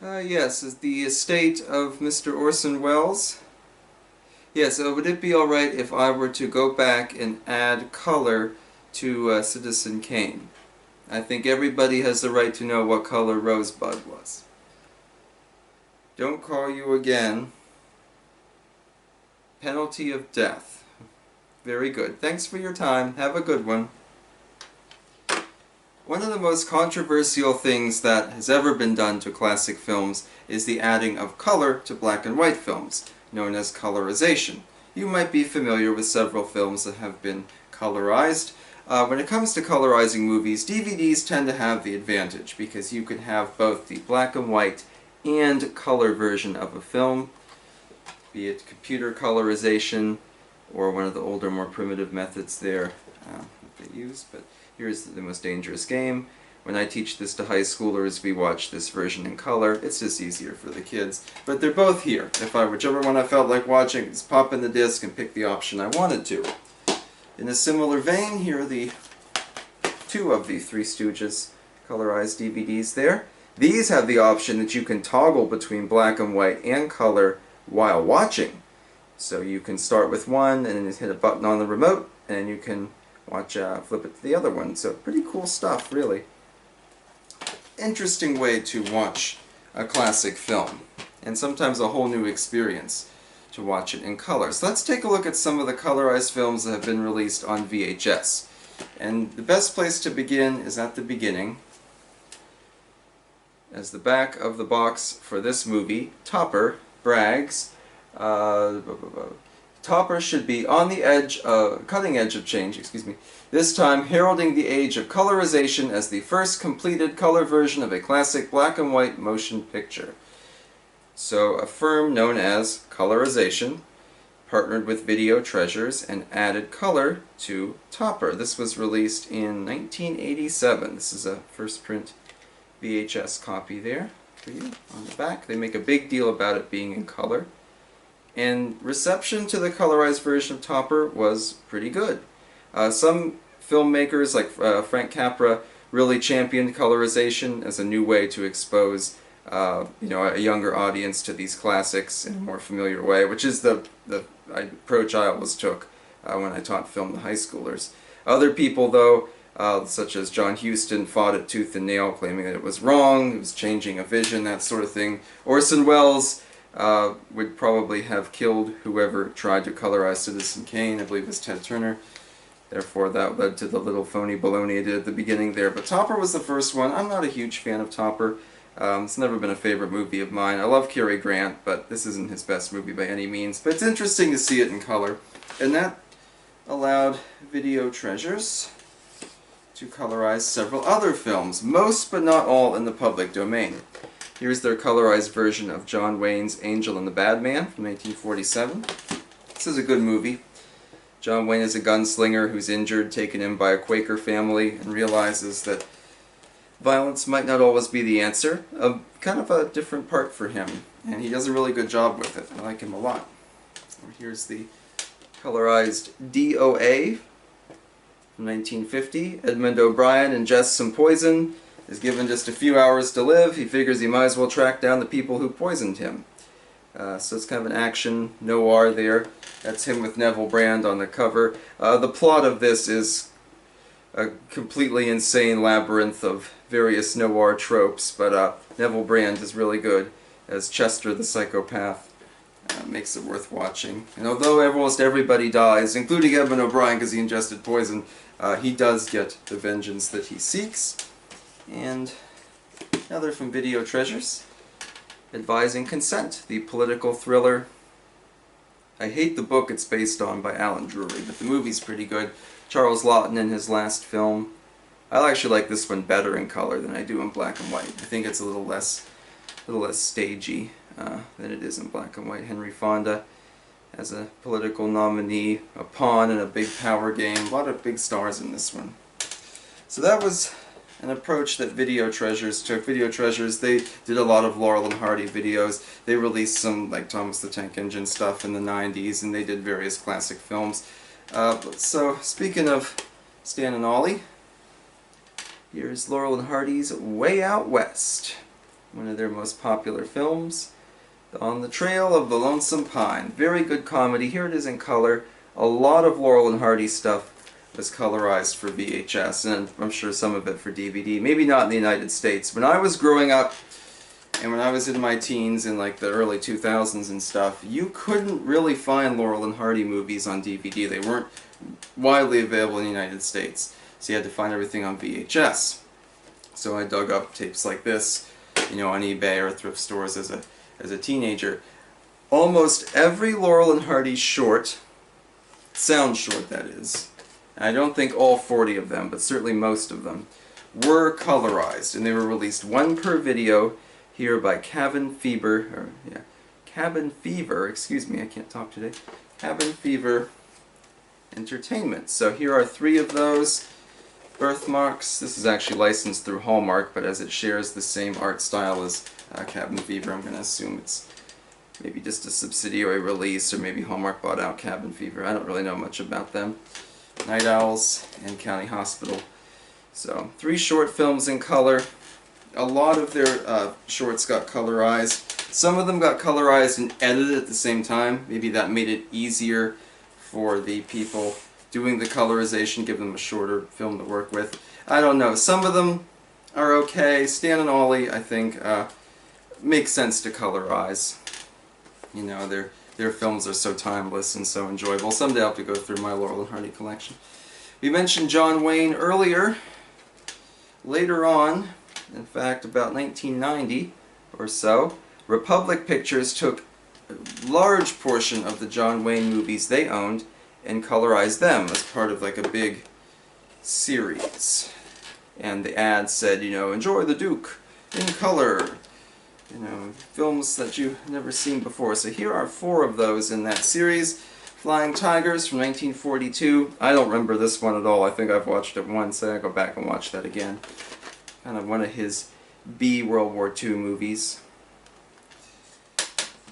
Yes, is the estate of Mr. Orson Welles. Yes, would it be alright if I were to go back and add color to Citizen Kane? I think everybody has the right to know what color Rosebud was. Don't call you again. Penalty of death. Very good. Thanks for your time. Have a good one. One of the most controversial things that has ever been done to classic films is the adding of color to black and white films, known as colorization. You might be familiar with several films that have been colorized. When it comes to colorizing movies, DVDs tend to have the advantage because you can have both the black and white and color version of a film, be it computer colorization or one of the older, more primitive methods there that they use. But here's the most dangerous game. When I teach this to high schoolers, we watch this version in color. It's just easier for the kids. But they're both here. Whichever one I felt like watching, just pop in the disc and pick the option I wanted to. In a similar vein, here are the two of the Three Stooges colorized DVDs there. These have the option that you can toggle between black and white and color while watching. So you can start with one and then just hit a button on the remote and you can watch, flip it to the other one. So pretty cool stuff, really. Interesting way to watch a classic film, and sometimes a whole new experience to watch it in color. So let's take a look at some of the colorized films that have been released on VHS. And the best place to begin is at the beginning, as the back of the box for this movie, Topper brags, Topper should be on the edge, cutting edge of change, this time heralding the age of colorization as the first completed color version of a classic black and white motion picture. So a firm known as Colorization partnered with Video Treasures and added color to Topper. This was released in 1987. This is a first print VHS copy there for you on the back. They make a big deal about it being in color. And reception to the colorized version of Topper was pretty good. Some filmmakers like Frank Capra really championed colorization as a new way to expose a younger audience to these classics in a more familiar way, which is the approach I always took when I taught film to high schoolers. Other people, though, such as John Huston, fought it tooth and nail, claiming that it was wrong, it was changing a vision, that sort of thing. Orson Welles would probably have killed whoever tried to colorize Citizen Kane. I believe it was Ted Turner. Therefore, that led to the little phony baloney I did at the beginning there. But Topper was the first one. I'm not a huge fan of Topper. It's never been a favorite movie of mine. I love Cary Grant, but this isn't his best movie by any means. But it's interesting to see it in color. And that allowed Video Treasures to colorize several other films, most but not all in the public domain. Here's their colorized version of John Wayne's Angel and the Bad Man from 1947. This is a good movie. John Wayne is a gunslinger who's injured, taken in by a Quaker family, and realizes that violence might not always be the answer. Kind of a different part for him, and he does a really good job with it. I like him a lot. Here's the colorized DOA from 1950. Edmund O'Brien ingests some poison, is given just a few hours to live. He figures he might as well track down the people who poisoned him. So it's kind of an action noir there. That's him with Neville Brand on the cover. The plot of this is a completely insane labyrinth of various noir tropes, but Neville Brand is really good as Chester the psychopath. Makes it worth watching. And although almost everybody dies, including Edmund O'Brien because he ingested poison, he does get the vengeance that he seeks. And another from Video Treasures, Advising Consent, the political thriller. I hate the book it's based on by Alan Drury, but the movie's pretty good. Charles Laughton in his last film. I actually like this one better in color than I do in black and white. I think it's a little less stagey than it is in black and white. Henry Fonda as a political nominee, a pawn in a big power game. A lot of big stars in this one. So that was an approach that Video Treasures took. Video Treasures, they did a lot of Laurel and Hardy videos. They released some like Thomas the Tank Engine stuff in the 90s, and they did various classic films. So speaking of Stan and Ollie, here's Laurel and Hardy's Way Out West. one of their most popular films. On the Trail of the Lonesome Pine. Very good comedy. Here it is in color. A lot of Laurel and Hardy stuff was colorized for VHS, and I'm sure some of it for DVD. Maybe not in the United States. When I was growing up, and when I was in my teens in like the early 2000s and stuff, you couldn't really find Laurel and Hardy movies on DVD. They weren't widely available in the United States. So you had to find everything on VHS. So I dug up tapes like this, you know, on eBay or thrift stores as a teenager. Almost every Laurel and Hardy short, sound short that is, and I don't think all 40 of them, but certainly most of them, were colorized, and they were released one per video here by Cabin Fever, excuse me, I can't talk today, Cabin Fever Entertainment. So here are 3 of those. Birthmarks. This is actually licensed through Hallmark, but as it shares the same art style as Cabin Fever, I'm going to assume it's maybe just a subsidiary release, or maybe Hallmark bought out Cabin Fever. I don't really know much about them. Night Owls and County Hospital. So 3 short films in color. A lot of their shorts got colorized. Some of them got colorized and edited at the same time. Maybe that made it easier for the people doing the colorization, give them a shorter film to work with. I don't know. Some of them are okay. Stan and Ollie, I think, make sense to colorize. You know, their films are so timeless and so enjoyable. Someday I'll have to go through my Laurel and Hardy collection. We mentioned John Wayne earlier. Later on, in fact about 1990 or so, Republic Pictures took a large portion of the John Wayne movies they owned and colorized them as part of like a big series. And the ad said, you know, enjoy the Duke in color. You know, films that you've never seen before. So here are 4 of those in that series. Flying Tigers from 1942. I don't remember this one at all. I think I've watched it once. I'll go back and watch that again. Kind of one of his B World War II movies.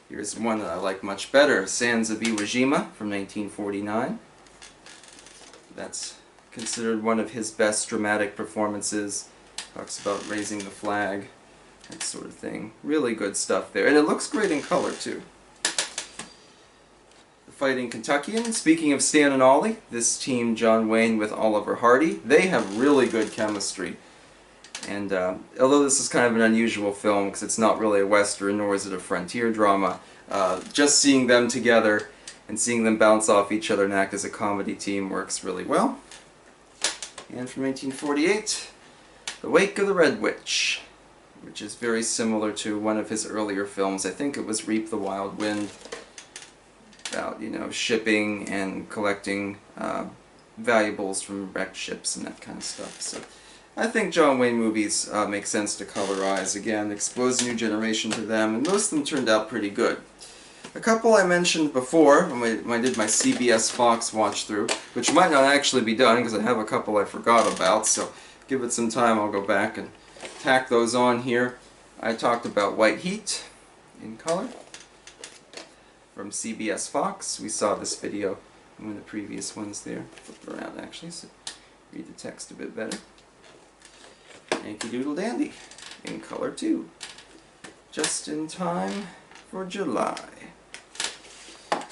Here's one that I like much better, Sands of Iwo Jima from 1949. That's considered one of his best dramatic performances. Talks about raising the flag, that sort of thing. Really good stuff there. And it looks great in color, too. The Fighting Kentuckian. Speaking of Stan and Ollie, this team, John Wayne with Oliver Hardy, they have really good chemistry. And although this is kind of an unusual film because it's not really a Western nor is it a frontier drama, just seeing them together and seeing them bounce off each other and act as a comedy team works really well. And from 1948, The Wake of the Red Witch, which is very similar to one of his earlier films. I think it was Reap the Wild Wind, about, you know, shipping and collecting valuables from wrecked ships and that kind of stuff. So I think John Wayne movies make sense to colorize. Again, expose a new generation to them, and most of them turned out pretty good. A couple I mentioned before when I did my CBS Fox watch-through, which might not actually be done because I have a couple I forgot about, so give it some time, I'll go back and tack those on here. I talked about White Heat in color from CBS Fox. We saw this video in one of the previous ones there. Flip it around actually, so read the text a bit better. Yankee Doodle Dandy in color too. Just in time for July.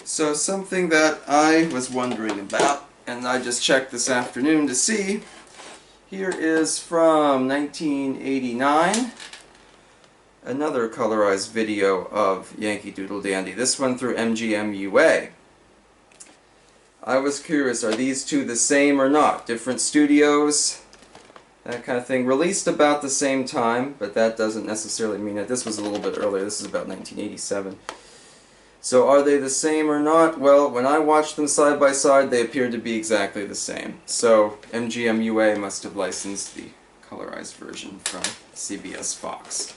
So something that I was wondering about, and I just checked this afternoon to see, here is from 1989, another colorized video of Yankee Doodle Dandy, this one through MGM-UA. I was curious, are these two the same or not? Different studios, that kind of thing. Released about the same time, but that doesn't necessarily mean that. This was a little bit earlier, this is about 1987. So are they the same or not? Well, when I watched them side by side, they appeared to be exactly the same. So MGM-UA must have licensed the colorized version from CBS Fox.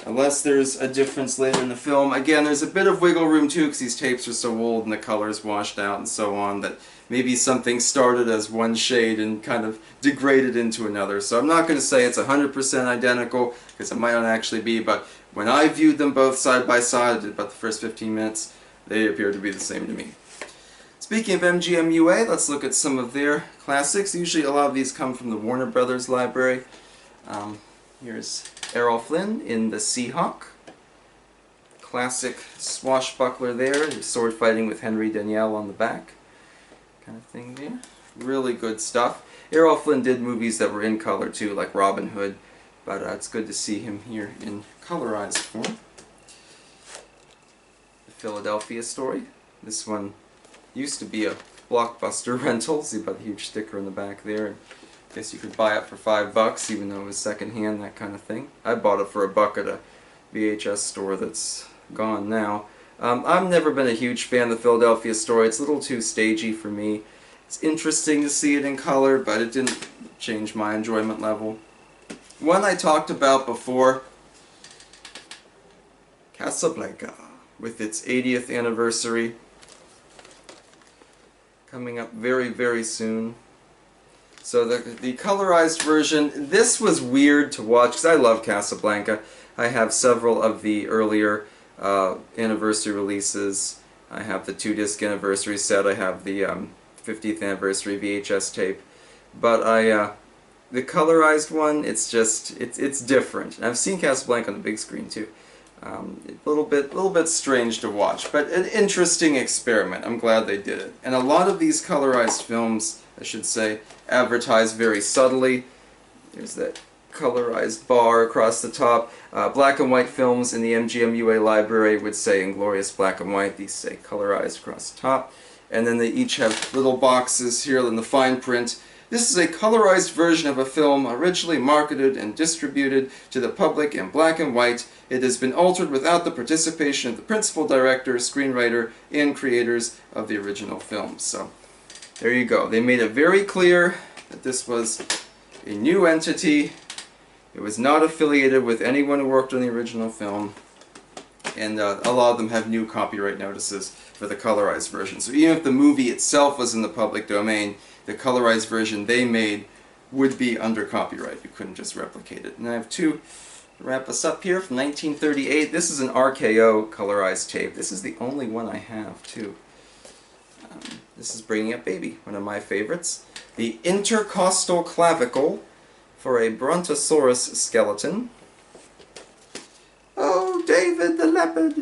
Unless there's a difference later in the film. Again, there's a bit of wiggle room too, because these tapes are so old and the color's washed out and so on, that maybe something started as one shade and kind of degraded into another. So I'm not going to say it's 100% identical, because it might not actually be, but when I viewed them both side by side, about the first 15 minutes, they appear to be the same to me. Speaking of MGM-UA, let's look at some of their classics. Usually a lot of these come from the Warner Brothers library. Here's Errol Flynn in The Seahawk. Classic swashbuckler there, sword fighting with Henry Danielle on the back. Kind of thing there. Really good stuff. Errol Flynn did movies that were in color too, like Robin Hood, but it's good to see him here in colorized form. The Philadelphia Story. This one used to be a Blockbuster rental. See about the huge sticker on the back there. I guess you could buy it for $5, even though it was secondhand, that kind of thing. I bought it for $1 at a VHS store that's gone now. I've never been a huge fan of the Philadelphia Story. It's a little too stagey for me. It's interesting to see it in color, but it didn't change my enjoyment level. One I talked about before, Casablanca, with its 80th anniversary, coming up very, very soon. So the colorized version, this was weird to watch, because I love Casablanca. I have several of the earlier anniversary releases. I have the 2-disc anniversary set, I have the 50th anniversary VHS tape. But the colorized one, it's different. And I've seen Casablanca on the big screen too. A little bit strange to watch, but an interesting experiment. I'm glad they did it. And a lot of these colorized films, I should say, advertise very subtly. There's that colorized bar across the top. Black and white films in the MGM-UA library would say Inglorious Black and White. These say colorized across the top. And then they each have little boxes here in the fine print. This is a colorized version of a film originally marketed and distributed to the public in black and white. It has been altered without the participation of the principal director, screenwriter, and creators of the original film. So, there you go. They made it very clear that this was a new entity. It was not affiliated with anyone who worked on the original film. And a lot of them have new copyright notices for the colorized version. So even if the movie itself was in the public domain, the colorized version they made would be under copyright. You couldn't just replicate it. And I have two to wrap us up here from 1938. This is an RKO colorized tape. This is the only one I have, too. This is Bringing Up Baby, one of my favorites. The intercostal clavicle for a Brontosaurus skeleton. Oh, David the leopard!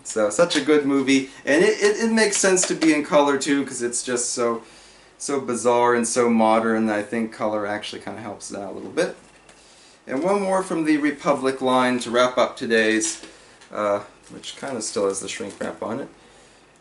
So, such a good movie. And it makes sense to be in color, too, because it's just so bizarre and so modern. I think color actually kind of helps it out a little bit. And one more from the Republic line to wrap up today's, which kind of still has the shrink wrap on it.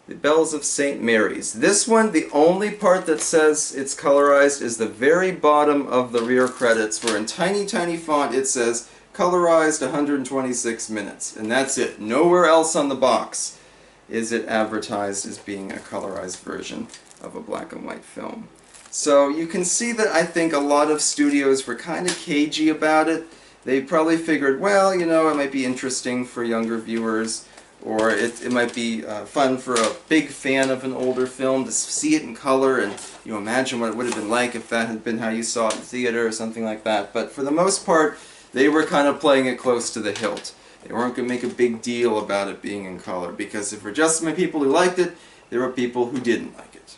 The Bells of St. Mary's. This one, the only part that says it's colorized is the very bottom of the rear credits, where in tiny, tiny font it says colorized 126 minutes. And that's it. Nowhere else on the box is it advertised as being a colorized version of a black and white film. So you can see that I think a lot of studios were kind of cagey about it. They probably figured, well, you know, it might be interesting for younger viewers, or it might be fun for a big fan of an older film to see it in color and, you know, imagine what it would have been like if that had been how you saw it in theater or something like that. But for the most part, they were kind of playing it close to the hilt. They weren't going to make a big deal about it being in color, because if there were just many people who liked it, there were people who didn't like it.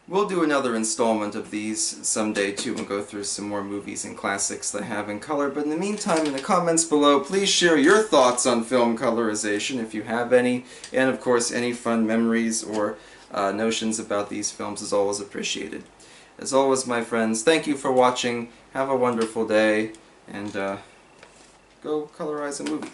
We'll do another installment of these someday too, and go through some more movies and classics that have in color. But in the meantime, in the comments below, please share your thoughts on film colorization, if you have any, and of course any fun memories or notions about these films is always appreciated. As always, my friends, thank you for watching, have a wonderful day, and go colorize a movie.